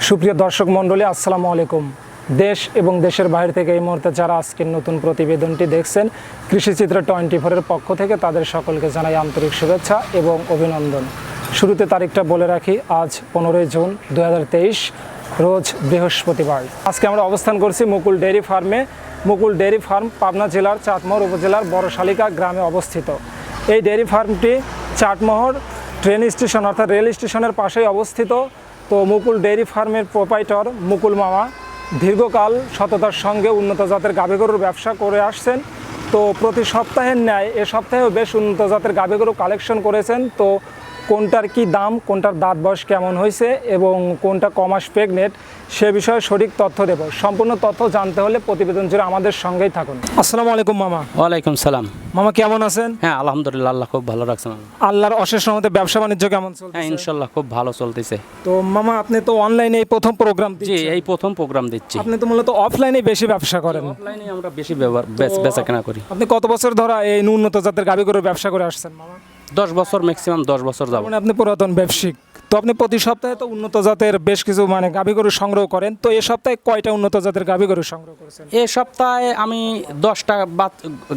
সুপ্রিয় দর্শক মণ্ডলী, আসসালামু আলাইকুম। দেশ এবং দেশের বাইরে থেকে এই মুহূর্তে যারা আজকের নতুন প্রতিবেদনটি দেখছেন কৃষিচিত্র 24-এর পক্ষ থেকে তাদের সকলকে জানাই আন্তরিক শুভেচ্ছা এবং অভিনন্দন। শুরুতে তারিখটা বলে রাখি, আজ 15 জুন 2023, রোজ বৃহস্পতিবার। আজকে আমরা অবস্থান করছি মুকুল ডেইরি ফার্মে। মুকুল ডেইরি ফার্ম পাবনা জেলার চাটমোহর উপজেলার বড়শালিকা গ্রামে অবস্থিত। এই ডেইরি ফার্মটি চাটমোহর ট্রেন স্টেশন অর্থাৎ রেল স্টেশনের পাশেই অবস্থিত। তো মুকুল ডেইরি ফার্মের প্রোপাইটর মুকুল মামা দীর্ঘকাল সততার সঙ্গে উন্নত জাতের গাভী গরুর ব্যবসা করে আসছেন। তো প্রতি সপ্তাহের ন্যায় এ সপ্তাহেও বেশ উন্নত জাতের গাভী গরু কালেকশন করেছেন। তো কোনটার কি দাম, কোনটার দাঁত বয়স কেমন হয়েছে এবং কোনটা কমাস প্রেগনেন্ট সে বিষয়ে সঠিক তথ্য দেব। সম্পূর্ণ তথ্য জানতে হলে প্রতিবেদন জুড়ে আমাদের সঙ্গেই থাকুন। আসসালামু আলাইকুম মামা। ওয়ালাইকুম সালাম। মামা কেমন আছেন? হ্যাঁ আলহামদুলিল্লাহ, আল্লাহ খুব ভালো রাখছেন। আল্লাহর অশেষ রহমতে ব্যবসা বাণিজ্য কেমন চলছে? হ্যাঁ ইনশাল্লাহ খুব ভালো চলতেছে। তো মামা আপনি তো অনলাইনে এই প্রথম প্রোগ্রাম জি, দিচ্ছেন। এই প্রথম প্রোগ্রাম দিচ্ছি। আপনি তো মূলত অফলাইনে বেশি ব্যবসা করেন। অনলাইনে আমরা বেশি বেচা কেনা করি। আপনি কত বছর ধরে এই উন্নত জাতের গাভী গরুর ব্যবসা করে আসছেন মামা? 10 বছর, ম্যাক্সিমাম 10 বছর যাব। মানে আপনি পুরাতন ব্যবসায়িক। তো আপনি প্রতি সপ্তাহে তো উন্নত জাতের বেশ কিছু গাভী গরু সংগ্রহ করেন। তো এই সপ্তাহে কয়টা উন্নত জাতের গাভী গরু সংগ্রহ করেছেন? এই সপ্তাহে আমি 10টা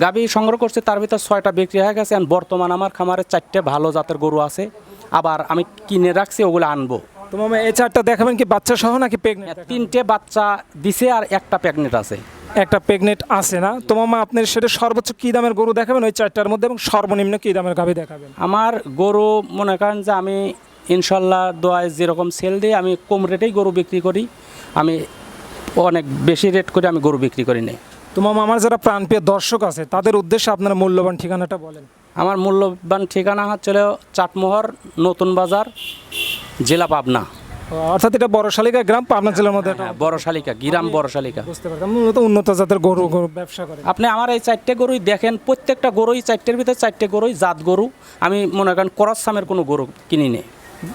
গাভী সংগ্রহ করছি, তার ভিতর 6টা বিক্রি হয়ে গেছে। আর বর্তমান আমার খামারে 4টে ভালো জাতের গরু আছে, আবার আমি কিনে রাখছি, ওগুলো আনবো। তো মামা এই চারটা দেখাবেন কি বাচ্চা সহ নাকি প্রেগনেন্ট? 3টে বাচ্চা দিছে আর একটা প্রেগনেন্ট আছে। একটা প্রেগনেন্ট আছে না? তো মামা আপনি সেটা সর্বোচ্চ কি দামের গরু দেখাবেন ওই চারটার মধ্যে, এবং সর্বনিম্ন কি দামের গাভী দেখাবেন? আমার গরু মনে করেন যে আমি ইনশাল্লাহ দোয়ায় যেরকম সেল দিই, আমি কম রেটেই গরু বিক্রি করি। আমি অনেক বেশি রেট করে আমি গরু বিক্রি করি না। তো মামা আমার যারা প্রাণপ্রিয় দর্শক আছে তাদের উদ্দেশ্যে আপনার মূল্যবান ঠিকানাটা বলেন। আমার মূল্যবান ঠিকানা হচ্ছিল চাটমোহর, নতুন বাজার, জেলা পাবনা। অর্থাৎ এটা বড়শালিকা গ্রাম, পাবনা জেলার মধ্যে। হ্যাঁ, বড়শালিকা গ্রাম, বড়শালিকা। বুঝতে পারতাম মূলত উন্নত জাতের গরু ব্যবসা করেন আপনি আমার এই 4টে গরুই দেখেন, প্রত্যেকটা গরুই 4টের ভিতরে 4টে গরুই জাত গরু। আমি মনে করেন ক্রস সামের কোনো গরু কিনি নেই।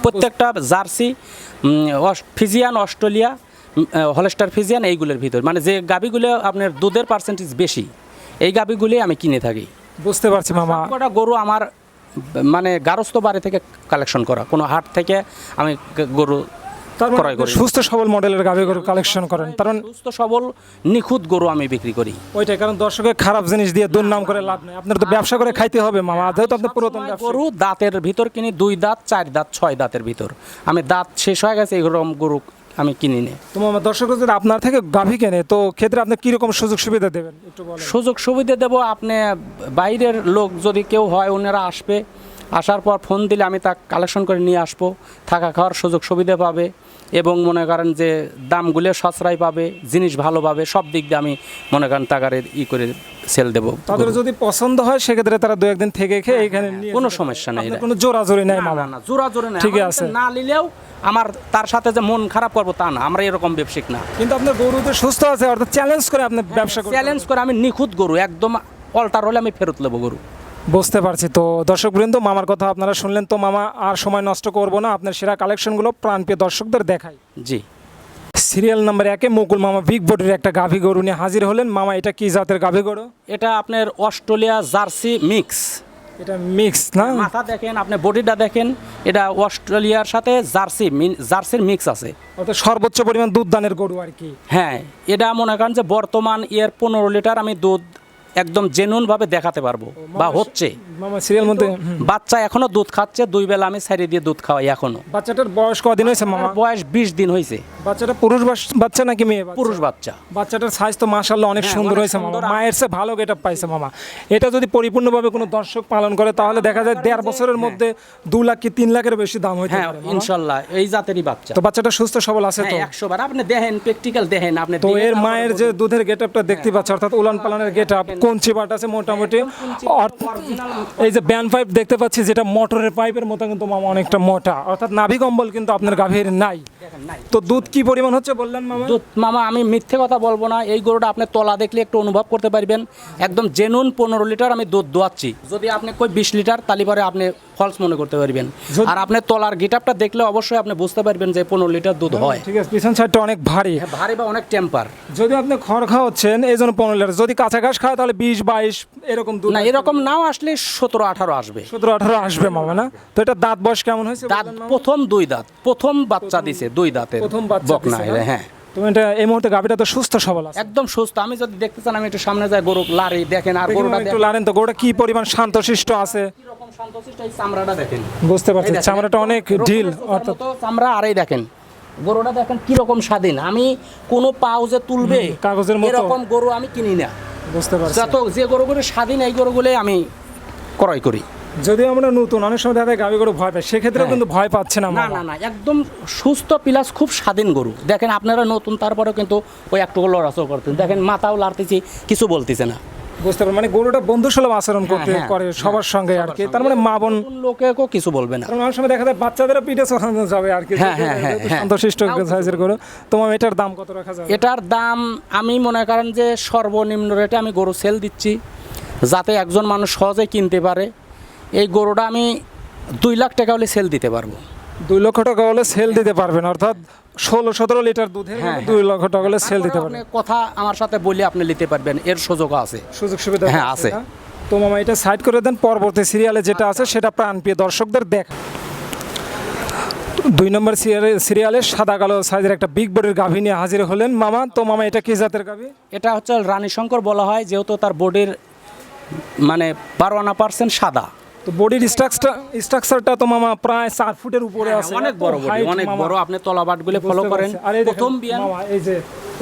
প্রত্যেকটা jersey, Friesian, Australia, Holstein Friesian, এইগুলোর ভিতর মানে যে গাভীগুলো আপনার দুধের পার্সেন্টেজ বেশি, এই গাভীগুলি আমি কিনে থাকি। বুঝতে পারছি মামা। কটা গরু আমার মানে গারস্থ বাড়ি থেকে কালেকশন করা, কোনো হাট থেকে আমি গরু ক্রয় করি। সুস্থ সবল মডেলের গাভী গরু কালেকশন করেন, কারণ সুস্থ সবল নিখুঁত গরু আমি বিক্রি করি। ওইটাই, কারণ দর্শকের খারাপ জিনিস দিয়ে দুর্নাম করে লাভ নেই। আপনার তো ব্যবসা করে খাইতে হবে মামা, যেহেতু আপনি পুরাতন গরু দাঁতের ভিতর কিনি, 2 দাঁত, 4 দাঁত, 6 দাঁতের ভিতর। আমি দাঁত শেষ হয়ে গেছে এরকম গরু আমি কিনি নে। তো মামা দর্শক যদি আপনার থেকে গাভী কেনে তো ক্ষেত্রে আপনি কিরকম সুযোগ সুবিধা দেবেন একটু বলেন। সুযোগ সুবিধা দেবো, আপনি বাইরের লোক যদি কেউ হয় ওনারা আসবে, আসার পর ফোন দিলে আমি তা কালেকশন করে নিয়ে আসবো। থাকা খাওয়ার সুযোগ সুবিধা পাবে এবং মনে করেন যে দামগুলো সস্তায় পাবে, জিনিস ভালো পাবে, সব দিক দিয়ে আমি মনে করেন টাকারে করে সেল দেবো। তাদের যদি পছন্দ হয় সেক্ষেত্রে তারা 2 একদিন থেকে খেয়ে এখানে নিয়ে কোনো সমস্যা নেই, কোনো জোরাজোরি নাই মামা। না জোরা জোরে না, ঠিক আমার আছে। না নিলেও আমার তার সাথে যে মন খারাপ করবো তা না, আমরা এরকম ব্যবসায়িক না। কিন্তু আপনার গরু তো সুস্থ আছে, অর্থাৎ চ্যালেঞ্জ করে আপনি ব্যবসা করেন। চ্যালেঞ্জ করে আমি নিখুঁত গরু, একদম অল্টার হলে আমি ফেরত নেবো গরু। বুঝতে পারছি। তো দর্শকবৃন্দ, মামার কথা আপনারা শুনলেন। তো মামা আর সময় নষ্ট করব না, আপনার সেরা কালেকশনগুলো প্রাণপ্রিয় দর্শকদের দেখাই। জি, সিরিয়াল নাম্বার 1-এ মুকুল মামা বিগ বডির একটা গাভী গরু নিয়ে হাজির হলেন। মামা এটা কি জাতের গাভী গরু? এটা আপনার অস্ট্রেলিয়া জার্সি মিক্স। এটা মিক্স না? মাথা দেখেন, আপনি বডিটা দেখেন, এটা অস্ট্রেলিয়ার সাথে জার্সির মিক্স আছে। অর্থাৎ সর্বোচ্চ পরিমাণ দুধ দানের গরু আর কি। হ্যাঁ, এটা মনে করেন যে বর্তমান 15 লিটার আমি দুধ একদম জেনুইন ভাবে দেখাতে পারবো বা হচ্ছে। মামা সিরিয়াল মধ্যে বাচ্চা এখনো দুধ খাচ্ছে, 2 বেলা আমি ছাড়িয়ে দিয়ে দুধ খাওয়াই এখনো। বাচ্চাটার বয়স কদিন হয়েছে মামা? বয়স 20 দিন হয়েছে। বাচ্চাটা পুরুষ বাচ্চা নাকি মেয়ে বাচ্চা? পুরুষ বাচ্চা। বাচ্চাটার সাইজ তো মাশাআল্লাহ অনেক হ্যাঁ, সুন্দর অনেক হয়েছে মামা, সুন্দর। মায়ের চেয়ে ভালো গেটআপ পাইছে মামা। এটা যদি পরিপূর্ণভাবে কোনো দর্শক পালন করে তাহলে দেখা যায় 1.5 বছরের মধ্যে 2 লাখ কি 3 লাখের বেশি দাম হইতে হ্যাঁ পারে মামা। ইনশাল্লাহ এই জাতেরই বাচ্চা। তো বাচ্চাটা সুস্থ সবল আছে তো? 100 বার আপনি দেখেন, প্র্যাকটিক্যাল দেখেন আপনি। তো এর মায়ের যে দুধের গেটআপটা দেখতে পাচ্ছ, অর্থাৎ উলান পালানের গেটআপ, কঞ্চি বাট আছে মোটামুটি। এই যে ব্যান পাইপ দেখতে পাচ্ছি যেটা মোটরের পাইপের মতো, কিন্তু মামা অনেকটা মোটা, অর্থাৎ নাভি কম্বল কিন্তু আপনার গাভীর নাই। তো দুধ কি পরিমাণ হচ্ছে বললেন মামা? দুধ মামা আমি মিথ্যে কথা বলবো না, এই গরুটা আপনি তলা দেখলে একটু অনুভব করতে পারবেন। একদম জেনুইন 15 লিটার আমি দুধ দোয়াচ্ছি। যদি আপনি কই 20 লিটার তাহলে পরে আপনি ফলস মনে করতে পারবেন। আর আপনি তলার গেটআপটা দেখলে অবশ্যই আপনি বুঝতে পারবেন যে 15 লিটার দুধ হয়। ঠিক আছে, পিছন সাইডটা অনেক ভারী। ভারী বা অনেক টেম্পার। যদি আপনি খড় খাওয়াচ্ছেন এই জন্য 15 লিটার, যদি কাঁচা ঘাস খাওয়া তাহলে 20-22 এরকম দুধ। না এরকম নাও আসলে 17-18 আসবে। 17-18 আসবে মামা না? তো এটা দাঁত বয়স কেমন হয়েছে? দাঁত প্রথম 2 দাঁত, প্রথম বাচ্চা দিছে 2 দাঁতের। প্রথম বাচ্চা বকনা দিছে না? হ্যাঁ তুমি এটা এই মুহূর্তে গাভীটা তো সুস্থ সবল আছে। একদম সুস্থ। আমি যদি দেখতে চান আমি একটু সামনে যাই, গরু লারি দেখেন, আর দেখি গরুটা মামা, একটু লারেন তো গরুটা কি পরিমাণ শান্তশিষ্ট আছে। কিরকম শান্তশিষ্ট, এই চামড়াটা দেখেন, বুঝতে পারছি এই দেখেন, চামড়াটা অনেক ঢিল, রকমের অর্থাৎ মতো চামড়া। আর এই দেখেন গরুটা দেখেন কিরকম স্বাধীন, আমি কোনো পাউজে তুলবে কাগজের মতো। এরকম গরু আমি কিনি না। বুঝতে পারছি। যত যে গরুগুলো স্বাধীন এই গরুগুলো আমি ক্রয় করি। যদি আমরা নতুন অনেক সময় দেখা যায় গাভী গরু ভয় পায়, সেক্ষেত্রেও হ্যাঁ। কিন্তু ভয় পাচ্ছে না না মামা। না না, একদম সুস্থ প্লাস খুব স্বাধীন গরু। দেখেন আপনারা নতুন, তারপরেও কিন্তু ওই একটু লড়াচড় করতেন, দেখেন মাথাও লাড়তেছি, কিছু বলতেছে না। বুঝতে পারছি, মানে গরুটা বন্ধুসুলভ আচরণ করতে হ্যাঁ, করে সবার সঙ্গে আর কি। তার মানে মা বোন, নতুন লোকেও কিছু বলবে না। কারণ অনেক সময় দেখা যায় বাচ্চাদেরও পিঠে চড়ানো যাবে আর কি। হ্যাঁ, হ্যাঁ, হ্যাঁ, হ্যাঁ। শান্তশিষ্ট সাইজের গরু। তোমার এটার দাম কত রাখা যাবে? এটার দাম আমি মনে করেন যে সর্বনিম্ন রেটে আমি গরু সেল দিচ্ছি, যাতে একজন মানুষ সহজে কিনতে পারে। এই গরুটা আমি 2 লাখ টাকা হলে সেল দিতে পারবো। 2 লক্ষ টাকা হলে সেল দিতে পারবেন, অর্থাৎ 16-17 লিটার দুধের হ্যাঁ, 2 লক্ষ টাকা হলে সেল দিতে তারপরে পারবেন। আপনি কথা আমার সাথে বলে আপনি নিতে পারবেন, এর সুযোগও আছে। সুযোগ সুবিধা হ্যাঁ, আছে। না? তো মামা এটা সাইড করে দেন, পরবর্তী সিরিয়ালে যেটা আছে সেটা প্রাণপ্রিয় দর্শকদের দেখ। 2 নম্বর সিরিয়ালে সাদা কালো সাইজের একটা বিগ বডির গাভী নিয়ে হাজির হলেন মামা। তো মামা এটা কি জাতের গাভী? এটা হচ্ছে রানী শঙ্কর বলা হয়, যেহেতু তার বডির মানে 12% সাদা। তো বডির স্ট্রাকচারটা তো মামা প্রায় 4 ফুটের উপরে আছে। অনেক বড় বডি, Height অনেক মামা, বড়। আপনি তলাবাটগুলো ফলো বুঝতে করেন, পারছি। আর এই দেখেন প্রথম বিয়ান। মামা, এই যে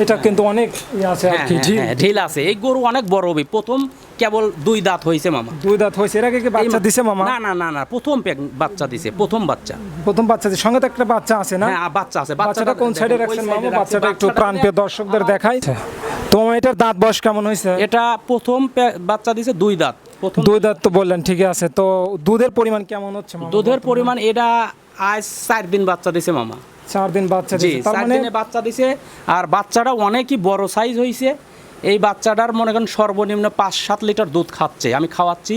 এটা কিন্তু অনেক আছে আর হ্যাঁ, কি, হ্যাঁ, ঢিল। হ্যাঁ, ঢিল আছে। এই গরু অনেক বড় হবে, প্রথম কেবল 2 দাঁত হয়েছে মামা। 2 দাঁত হয়েছে, এর আগে কি বাচ্চা দিছে মামা? না না না না, প্রথম বাচ্চা দিছে, প্রথম বাচ্চা। প্রথম বাচ্চা দিছে, সঙ্গে তো একটা বাচ্চা আছে না? হ্যাঁ, বাচ্চা আছে। বাচ্চাটা কোন সাইডে দেখেন, ওই রাখছেন সাইডে মামা? রাখছি। বাচ্চাটা একটু বাচ্চাটা প্রাণপ্রিয় দর্শকদের দেখাই। তো মামা এটার দাঁত বয়স কেমন হয়েছে? এটা প্রথম বাচ্চা দিছে 2 দাঁত, প্রথম 2 দাঁত তো বললেন, ঠিকই আছে। তো দুধের পরিমাণ কেমন হচ্ছে মামা? দুধের পরিমাণ এটা আজ 4 দিন বাচ্চা দিছে মামা। 4 দিন বাচ্চা জি, দিছে, তার 4 মানে দিনে বাচ্চা দিছে। আর বাচ্চাটা অনেকই বড় সাইজ হয়েছে। এই বাচ্চাটার মনে করেন সর্বনিম্ন 5-7 লিটার দুধ খাচ্ছে, আমি খাওয়াচ্ছি।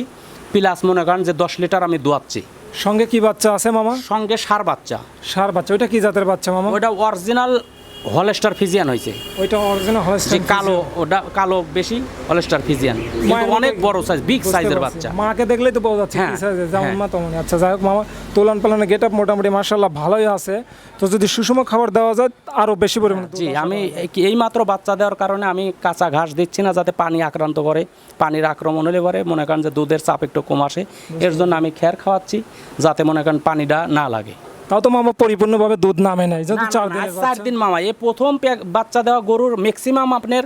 প্লাস মনে করেন যে 10 লিটার আমি দোয়াচ্ছি। সঙ্গে কি বাচ্চা আছে মামা? সঙ্গে ষাঁড় বাচ্চা। ষাঁড় বাচ্চা, ওইটা কি জাতের বাচ্চা মামা? ওটা অরিজিনাল হলস্টার ফিজিয়ান হয়েছে। ওইটা অরিজিনাল যে হলস্টাইন কালো, ওটা কালো বেশি, হলস্টার ফিজিয়ান, কিন্তু মায়ের অনেক মতো- বড় সাইজ, বিগ বুঝতে সাইজের পারছি। বাচ্চা। মাকে দেখলেই তো বোঝা যাচ্ছে হ্যাঁ, কি সাইজের, যেমন হ্যাঁ। মা তেমনই। আচ্ছা, যাই হোক মামা, তোলান পালানের গেট আপ মোটামুটি মাশাআল্লাহ ভালোই আছে। তো যদি সুষম খাবার দেওয়া যায় আরো বেশি পরিমাণে দুধ জি, আসে। আমি এই মাত্র বাচ্চা দেওয়ার কারণে আমি কাঁচা ঘাস দিচ্ছি না, যাতে পানি আক্রান্ত করে। পানির আক্রমণ হলে পরে মনে করেন যে দুধের চাপ একটু কম আসে, এর জন্য আমি খ্যার খাওয়াচ্ছি, যাতে মনে করেন পানিটা না লাগে। তাও তো মামা পরিপূর্ণভাবে দুধ নামে নাই, যেহেতু 4 দিনের 4 বাচ্চা। দিন মামা। এই প্রথম বাচ্চা দেওয়া গরুর ম্যাক্সিমাম আপনার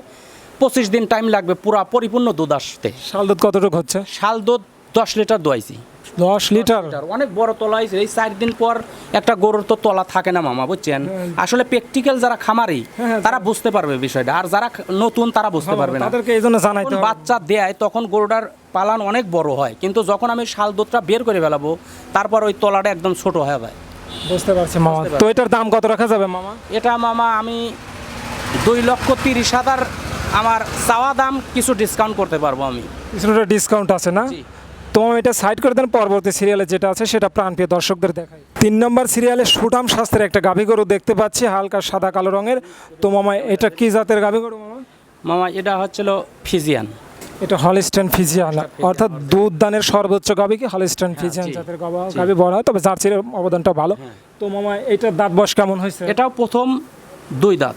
25 দিন টাইম লাগবে পুরা পরিপূর্ণ দুধ আসতে। শাল দুধ কতটুকু হচ্ছে? শাল দুধ 10 লিটার দোয়াইছি। 10 লিটার। অনেক বড় তলা হয়েছে। এই 4 দিন পর একটা গরুর তো তলা থাকে না মামা, বুঝছেন? আসলে প্র্যাকটিক্যাল যারা খামারি হ্যাঁ, তারা বুঝতে পারবে বিষয়টা, আর যারা নতুন তারা বুঝতে পারবে না। তাদেরকে এই জন্য জানাইতে যখন হবে। বাচ্চা দেয় তখন গরুটার পালান অনেক বড় হয়, কিন্তু যখন আমি শাল দুধটা বের করে ফেলাবো তারপর ওই তলাটা একদম ছোট হয়ে যায়। বুঝতে পারছি মামা। তো এটার দাম কত রাখা যাবে মামা? এটা মামা আমি 2,30,000 আমার চাওয়া দাম, কিছু ডিসকাউন্ট করতে পারবো আমি। কিছুটা ডিসকাউন্ট আছে না? জি। তো মামা এটা সাইড করে দেন, পরবর্তী সিরিয়ালে যেটা আছে সেটা প্রাণপ্রিয় দর্শকদের দেখাই। 3 নম্বর সিরিয়ালে সুঠাম স্বাস্থ্যের একটা গাভী গরু দেখতে পাচ্ছি, হালকা সাদা কালো রঙের। তো মামা এটা কি জাতের গাভী গরু মামা? মামা এটা হচ্ছিল ফিজিয়ান। এটা হলিস্টাইন ফিজিয়ান, অর্থাৎ দুধ দানের সর্বোচ্চ গাভী কি হলিস্টাইন ফিজিয়ান জি, জাতের গাভী বলা হয়, তবে জার্সির অবদানটা ভালো। তো মামা এটার দাঁত বয়স কেমন হয়েছে? এটাও প্রথম 2 দাঁত।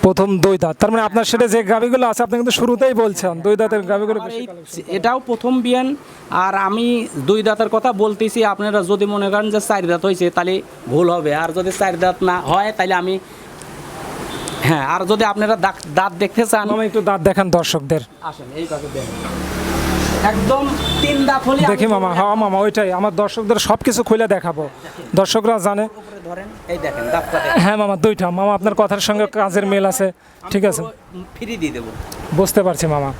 প্রথম 2 দাঁত। তার মানে আপনার সেটা যে গাভীগুলো আছে আপনি কিন্তু শুরুতেই বলছেন 2 দাঁতের গাভীগুলো আর বেশি এই- collection। এটাও প্রথম বিয়ান। আর আমি 2 দাঁতের কথা বলতেছি, আপনারা যদি মনে করেন যে 4 দাঁত হয়েছে তাহলে ভুল হবে। আর যদি 4 দাঁত না হয় তাহলে আমি, হ্যাঁ, আর যদি আপনারা দাঁত দেখতে চান, মামা একটু দাঁত দেখান দর্শকদের। আসেন এই পাশে দেখেন, একদম 3 দাঁত হলে দেখি মামা, হ্যাঁ মামা ওইটাই আমার দর্শকদের সব কিছু খুলে দেখাবো, দর্শকরা জানে। উপরে ধরেন, এই দেখেন দাঁতটা দেখেন। হ্যাঁ মামা, 2টা মামা, আপনার কথার সঙ্গে কাজের মেল আছে, ঠিক আছে, ফ্রি দিয়ে দেবো। বুঝতে পারছি মামা।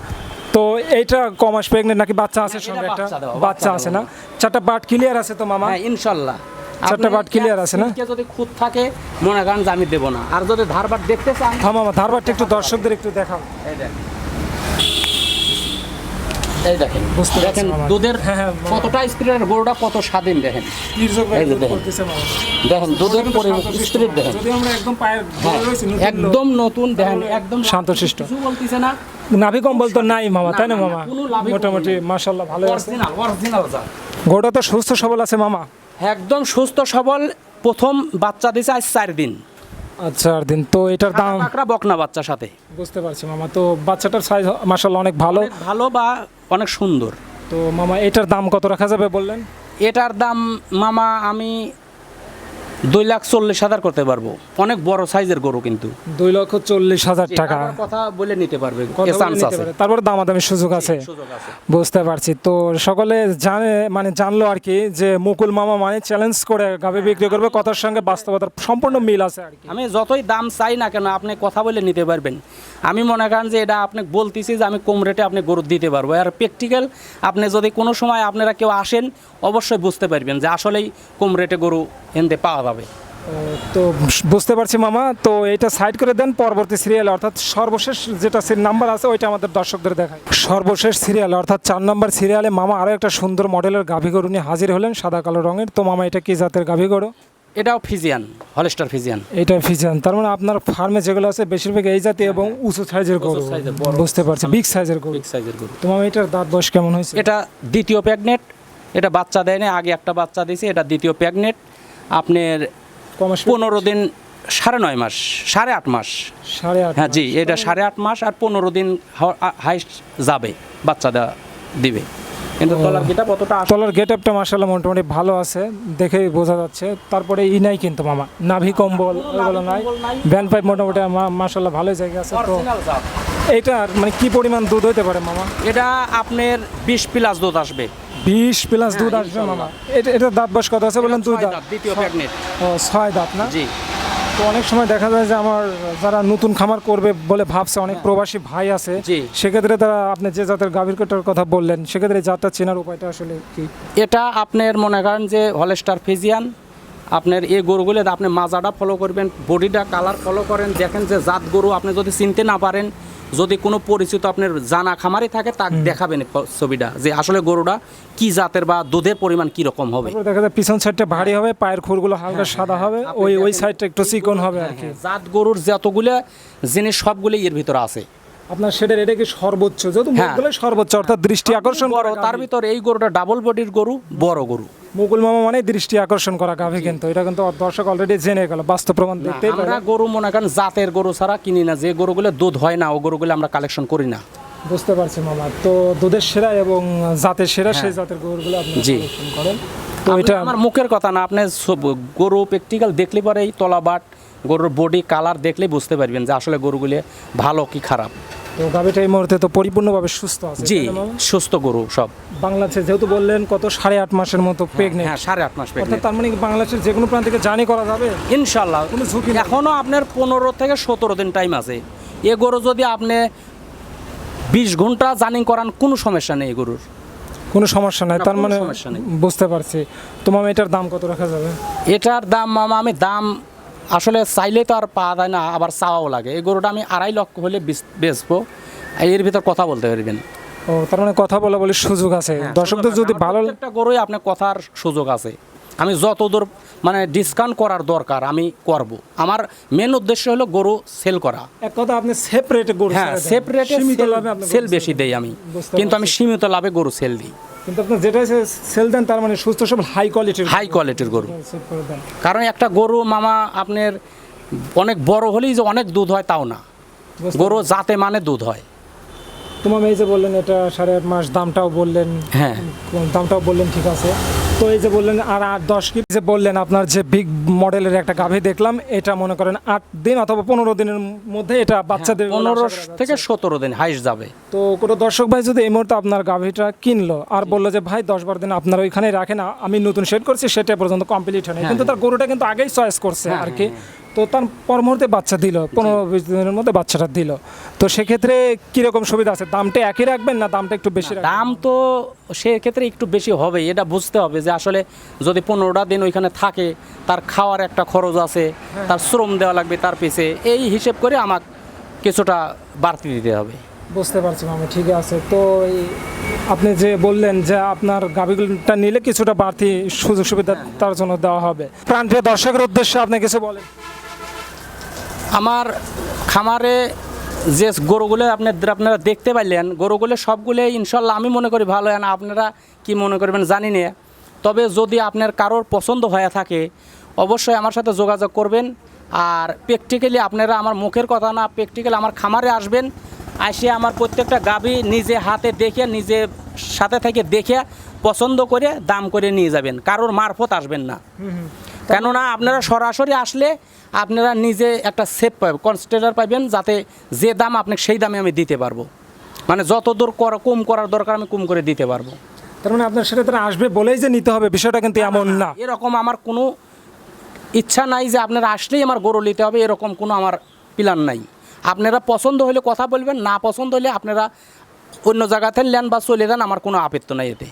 তো এইটা কমাস প্রেগনেন্ট নাকি বাচ্চা আছে এটা সঙ্গে? একটা বাচ্চা দেওয়া, বাচ্চা বাচ্চা আছে না? দেওয়া। 4টা বাট ক্লিয়ার আছে তো মামা? হ্যাঁ, ইনশাল্লাহ। 4টা বাট ক্লিয়ার আছে না? সিটকে যদি খুঁত থাকে মনে করেন যে আমি দেবো না। আর যদি ধারবাট দেখতে চান, হ্যাঁ মামা, ধারবারটা একটু দর্শকদের একটু দেখাও। এই দেখেন, এই দেখেন, বুঝতে পারছি দেখেন মামা। দুধের হ্যাঁ, হ্যাঁ, মামা। কতটা স্পিডের, গরুটা কত স্বাধীন দেখেন। এই যে দেখেন। করতেছে মামা। দেখেন দুধের স্পিড দেখেন। যদি আমরা একদম পায়ের হ্যাঁ, ধরে রয়েছি, নতুন একদম নতুন দেখেন, একদম শান্তশিষ্ট। কিছু বলতেছে না। নাভি কম্বল তো নাই মামা, তাই না না, না, মামা? কোনো লাভই মোটামুটি মাশাআল্লাহ ভালো আছে। অরিজিনাল জাত। গোটা তো সুস্থ সবল আছে মামা। একদম সুস্থ সবল। প্রথম বাচ্চা দিছে আজ 4 দিন। আচ্ছা 4 দিন। তো এটার দাম পাকড়া বকনা বাচ্চার সাথে বুঝতে পারছি মামা। তো বাচ্চাটার সাইজ মাশাআল্লাহ অনেক ভালো। অনেক ভালো বা অনেক সুন্দর। তো মামা এটার দাম কত রাখা যাবে বললেন? এটার দাম মামা আমি 2,40,000 করতে পারবো। অনেক বড় সাইজের গরু কিন্তু 2,40,000 টাকা আবার কথা বলে নিতে পারবে, কথা এ বলে চান্স নিতে আছে। পারে। তারপর দামাদামির সুযোগ আছে। সুযোগ আছে। বুঝতে পারছি। তো সকলে জানে মানে জানলো আর কি যে মুকুল মামা মানে চ্যালেঞ্জ করে গাভী বিক্রি করবে, কথার সঙ্গে বাস্তবতার সম্পূর্ণ মিল আছে আর কি। আমি যতই দাম চাই না কেন আপনি কথা বলে নিতে পারবেন। আমি মনে করেন যে এটা আপনি বলতেছি যে আমি কম রেটে আপনি গরু দিতে পারবো। আর প্র্যাকটিক্যাল আপনি যদি কোনো সময় আপনারা কেউ আসেন অবশ্যই বুঝতে পারবেন যে আসলেই কম রেটে গরু এনতে পাওয়া যাবে। তো বুঝতে পারছি মামা। তো এটা সাইড করে দেন, পরবর্তী সিরিয়াল অর্থাৎ সর্বশেষ যেটা নাম্বার আছে ওইটা আমাদের দর্শকদের দেখায়। সর্বশেষ সিরিয়াল অর্থাৎ 4 নম্বর সিরিয়ালে মামা আরও একটা সুন্দর মডেলের গাভী গরু নিয়ে হাজির হলেন, সাদা কালো রঙের। তো মামা এটা কি জাতের গাভী গরু? এটাও ফিজিয়ান, হলস্টার ফিজিয়ান। এটা ফিজিয়ান। তার মানে আপনার ফার্মে যেগুলো আছে বেশিরভাগ এই জাতি এবং উঁচু সাইজের গরু। সাইজের বড়। বুঝতে পারছি, বিগ সাইজের গরু। বিগ সাইজের গরু। তো মামা এটার দাঁত বয়স কেমন হয়েছে? এটা দ্বিতীয় প্রেগনেট। এটা বাচ্চা দেয় না, আগে একটা বাচ্চা দিয়েছে, এটা দ্বিতীয় প্রেগনেট। আপনার কমাস 15 দিন, 9.5 মাস, 8.5 মাস। 8.5 হ্যাঁ জি, এটা 8.5 মাস আর 15 দিন হাইস্ট যাবে বাচ্চা দিবে। কিন্তু তলার গেটা কতটা তলার গেট আপটা মাশাআল্লাহ মোটামুটি ভালো আছে, দেখেই বোঝা যাচ্ছে। তারপরে ই নাই কিন্তু মামা, নাভি কম্বল ওগুলো নাই, ভ্যান পাইপ মোটামুটি মাশাআল্লাহ ভালোই জায়গা আছে। তো অরিজিনাল জাত। এইটার মানে কি পরিমাণ দুধ হইতে পারে মামা? এটা আপনার 20 প্লাস দুধ আসবে। 20 প্লাস দুধ আসবে মামা। এটার দাঁত বয়স কত আছে বলেন? 2 দাঁত। দ্বিতীয় প্রেগনেট। ও 6 দাঁত না? জি। তো অনেক সময় দেখা যায় যে আমার যারা নতুন খামার করবে বলে ভাবছে, অনেক প্রবাসী ভাই আছে, জি। সেক্ষেত্রে তারা আপনি যে জাতের গাভীর কোটার কথা বললেন সেক্ষেত্রে এই জাতটা চেনার উপায়টা আসলে কি? এটা আপনার মনে করেন যে হলস্টার ফিজিয়ান। আপনার এই গরুগুলো আপনি মাজাটা ফলো করবেন, বডিটা কালার ফলো করেন, দেখেন যে জাত গরু আপনি যদি চিনতে না পারেন, যদি কোনো পরিচিত আপনার জানা খামারি থাকে তাকে দেখাবেন ছবিটা যে আসলে গরুটা কি জাতের বা দুধের পরিমাণ কি রকম হবে। তারপরে দেখা যায় পিছন সাইডটা ভারী হবে, পায়ের খুরগুলো হালকা সাদা হবে, ওই সাইডটা একটু চিকন হবে আর কি। জাত গরুর যতগুলো জিনিস সবগুলো এর ভিতরে আছে। আপনার সেটার এটা কি সর্বোচ্চ? যেহেতু মুখগুলো সর্বোচ্চ অর্থাৎ দৃষ্টি আকর্ষণ বড়, করা তার ভিতর এই গরুটা ডাবল বডির গরু, বড় গরু। মুকুল মামা মানে দৃষ্টি আকর্ষণ করা গাভী, কিন্তু এটা কিন্তু দর্শক অলরেডি জেনে গেল, বাস্তব প্রমাণ দেখতেই পারে। আমরা গরু মনে করেন জাতের গরু ছাড়া কিনি না, যে গরুগুলো দুধ হয় না ও গরুগুলো আমরা কালেকশন করি না। বুঝতে পারছি মামা। তো দুধের সেরা এবং জাতের সেরা সেই জাতের গরুগুলো আপনি জি। কালেকশন করেন। তো এটা আমার মুখের কথা না, আপনি গরু প্র্যাকটিক্যাল দেখলে পরে এই তলাবাট গরুর বডি কালার দেখলে বুঝতে পারবেন যে আসলে গরুগুলো ভালো কি খারাপ। তো গাভীটা এই মুহূর্তে তো পরিপূর্ণভাবে সুস্থ আছে? জি, তাই না মামা? সুস্থ গরু সব। বাংলাদেশে যেহেতু বললেন কত 8.5 মাসের মতো প্রেগনেন্ট, হ্যাঁ 8.5 মাস অর্থাৎ প্রেগনেন্ট। তার মানে কি বাংলাদেশের যে কোনো প্রান্ত থেকে জার্নি করা যাবে? ইনশাল্লাহ কোনো ঝুঁকি নেই। এখনও আপনার 15 থেকে 17 দিন টাইম আছে। এ গরু যদি আপনি 20 ঘন্টা জার্নি করান কোনো সমস্যা নেই, এই গরুর কোনো সমস্যা নাই। না, তার কোনো মানে সমস্যা নেই। বুঝতে পারছি। তো মামা এটার দাম কত রাখা যাবে? এটার দাম মামা আমি দাম আসলে চাইলে তো আর পাওয়া যায় না, আবার চাওয়াও লাগে। এই গরুটা আমি 2.5 লক্ষ হলে বেচবো, এর ভিতর কথা বলতে পারবেন। ও তার মানে কথা বলা বলে সুযোগ আছে দর্শকদের যদি ভালো। একটা গরুই আপনার কথার সুযোগ আছে। আমি যতদূর মানে ডিসকাউন্ট করার দরকার আমি করব। আমার মেন উদ্দেশ্য হলো গরু সেল করা। এক কথা আপনি সেফ রেটে গরু হ্যাঁ, ছেড়ে দেন। সেফ রেটে সীমিত লাভে আপনি সেল গরু বেশি ছেড়ে দেই আমি, দেন। বুঝতে কিন্তু আমি সীমিত লাভে গরু সেল দিই। কিন্তু আপনি যেটা সেল দেন তার মানে সুস্থ সব হাই কোয়ালিটির হাই কোয়ালিটির গরু। সেল করে দেন। কারণ একটা গরু মামা আপনার অনেক বড় হলেই যে অনেক দুধ হয় তাও না, বুঝতে গরু জাতে মানে দুধ হয়। তোমার এই যে বললেন এটা 8.5 মাস, দামটাও বললেন, হ্যাঁ দামটাও বললেন, ঠিক আছে। তো এই যে বললেন আর 8-10 কি যে বললেন আপনার যে বিগ মডেলের একটা গাভী দেখলাম, এটা মনে করেন 8 দিন অথবা 15 দিনের মধ্যে এটা বাচ্চাদের 15 থেকে 17 দিন হাইস্ট যাবে। তো কোনো দর্শক ভাই যদি এই মুহূর্তে আপনার গাভীটা কিনলো আর বললো যে ভাই 10-12 দিন আপনার ওইখানে রাখেন, আমি নতুন সেট করছি, সেটা পর্যন্ত কমপ্লিট হয় না, কিন্তু তার গরুটা কিন্তু আগেই চয়েস করছে আর কি, তো তার পর মুহূর্তে বাচ্চা দিল, 15-20 দিনের মধ্যে বাচ্চাটা দিল, তো সেক্ষেত্রে কীরকম সুবিধা আছে? দামটা একই রাখবেন না দামটা একটু বেশি রাখবেন? দাম তো সেক্ষেত্রে একটু বেশি হবে, এটা বুঝতে হবে যে আসলে যদি 15টা দিন ওইখানে থাকে তার খাওয়ার একটা খরচ আছে, তার শ্রম দেওয়া লাগবে তার পিছে, এই হিসেব করে আমাকে কিছুটা বাড়তি দিতে হবে। বুঝতে পারছি মামা, ঠিক আছে। তো আপনি যে বললেন যে আপনার গাভীগুলোটা নিলে কিছুটা বাড়তি সুযোগ সুবিধা তার জন্য দেওয়া হবে। প্রাণপ্রিয় দর্শকের উদ্দেশ্যে আপনি কিছু বলেন। আমার খামারে যে গরুগুলো আপনারা দেখতে পাইলেন, গরুগুলো সবগুলো ইনশাল্লাহ আমি মনে করি ভালো, না আপনারা কি মনে করবেন জানি না। তবে যদি আপনার কারোর পছন্দ হয়ে থাকে অবশ্যই আমার সাথে যোগাযোগ করবেন, আর প্র্যাকটিক্যালি আপনারা আমার মুখের কথা না, প্র্যাকটিক্যালি আমার খামারে আসবেন, এসে আমার প্রত্যেকটা গাভী নিজে হাতে দেখে, নিজে সাথে থেকে দেখে পছন্দ করে দাম করে নিয়ে যাবেন, কারোর মারফত আসবেন না। কেননা আপনারা সরাসরি আসলে আপনারা নিজে একটা সেফ পাবেন, কনসিডার পাবেন, যাতে যে দাম আপনাকে সেই দামে আমি দিতে পারবো, মানে যত দূর কম করার দরকার আমি কম করে দিতে পারবো। তার মানে আপনার সাথে তারা আসবে বলেই যে নিতে হবে, বিষয়টা কিন্তু এমন না। এরকম আমার কোনো ইচ্ছা নাই যে আপনারা আসলেই আমার গরু নিতে হবে, এরকম কোনো আমার প্ল্যান নাই। আপনারা পছন্দ হলে কথা বলবেন, না পছন্দ হলে আপনারা অন্য জায়গাতে নেন বা চলে যান, আমার কোনো আপত্তি নাই এতে।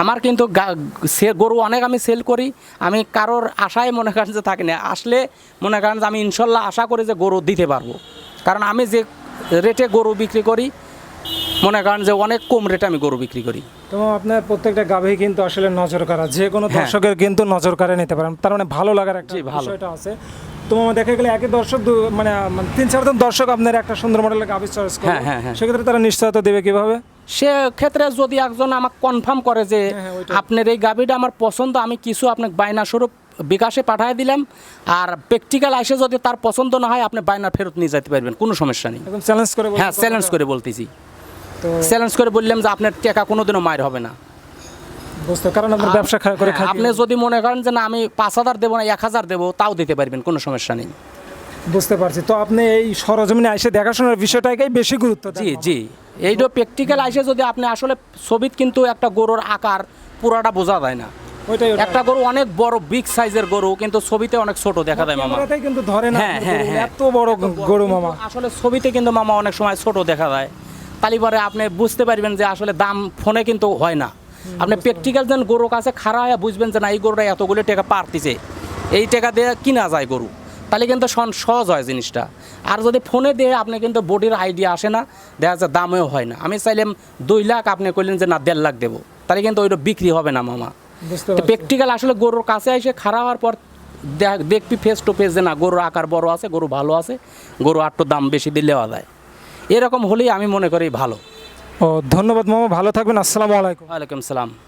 আমার কিন্তু গরু অনেক আমি সেল করি, আমি কারোর আশায় মনে করেন যে থাকি না, আসলে মনে করেন যে আমি ইনশাল্লাহ আশা করি যে গরু দিতে পারবো, কারণ আমি যে রেটে গরু বিক্রি করি মনে করেন যে অনেক কম রেটে আমি গরু বিক্রি করি। তো আপনার প্রত্যেকটা গাভী কিন্তু আসলে নজর কাড়া, যে কোনো হ্যাঁ। দর্শকের কিন্তু নজর কাড়ে নিতে পারেন, তার মানে ভালো লাগার একটা জি, ভালো। বিষয়টা আছে। তো মামা দেখা গেলে একই দর্শক মানে 3-4 জন দর্শক আপনার একটা সুন্দর মডেলের গাভী চয়েস করে, হ্যাঁ। সেক্ষেত্রে তারা নিশ্চয়তা দেবে কিভাবে? সে ক্ষেত্রে যদি একজন আমাকে কনফার্ম করে যে ওইটাই। আপনার এই গাভীটা আমার পছন্দ, আমি কিছু আপনাকে বায়না স্বরূপ বিকাশে পাঠিয়ে দিলাম, আর প্র্যাকটিক্যাল এসে যদি তার পছন্দ না হয় আপনি বায়না ফেরত নিয়ে যেতে পারবেন, কোনো সমস্যা নেই। একদম চ্যালেঞ্জ করে হ্যাঁ, চ্যালেঞ্জ করে বলতেছি, তো চ্যালেঞ্জ করে বললাম যে আপনার টাকা কোনোদিনও মায়ের হবে না। বুঝতে, কারণ আপনার ব্যবসা করে হ্যাঁ, খাই আপনি যদি মনে করেন যে না আমি 5,000 দেবো না 1,000 দেবো, তাও দিতে পারবেন, কোনো সমস্যা নেই। বুঝতে পারছি। তো আপনি এই সরজমিনে এসে দেখাশোনার বিষয়টাকেই বেশি গুরুত্ব দেন। জি এইটা প্র্যাকটিক্যাল এসে যদি আপনি আসলে ছবিত কিন্তু একটা গরুর আকার পুরাটা বোঝা যায় না। ওইটাই একটা গরু অনেক বড় বিগ সাইজের গরু, কিন্তু ছবিতে অনেক ছোট দেখা যায় মামা। ক্যামেরাতেই কিন্তু ধরে না হ্যাঁ, আপনার হ্যাঁ, গরু, হ্যাঁ। এত বড় গরু মামা। আসলে ছবিতে কিন্তু মামা অনেক সময় ছোট দেখা যায়, তালি পরে আপনি বুঝতে পারবেন যে আসলে দাম ফোনে কিন্তু হয় না। আপনি প্র্যাকটিক্যাল যেন গরুর কাছে খাড়া হয়ে বুঝবেন যে না এই গরুটা এতগুলো টাকা পারতিছে, এই টাকা দিয়ে কিনা যায় গরু, তাহলে কিন্তু সহজ হয় জিনিসটা। আর যদি ফোনে দিয়ে আপনি কিন্তু বডির আইডিয়া আসে না, দেখা যাচ্ছে দামেও হয় না। আমি চাইলাম 2 লাখ, আপনি কইলেন যে না 1.5 লাখ দেবো, তাহলে কিন্তু ওইটা বিক্রি হবে না মামা। বুঝতে তো পারছি। প্র্যাকটিক্যাল আসলে গরুর কাছে এসে খাড়া হওয়ার পর দেখবি ফেস টু ফেস যে না গরুর আকার বড় আছে, গরু ভালো আছে, গরু আটটু দাম বেশি দিলে দেওয়া যায়, এরকম হলেই আমি মনে করি ভালো। ও ধন্যবাদ মামা, ভালো থাকবেন, আসসালামু আলাইকুম। ওয়ালাইকুম সালাম।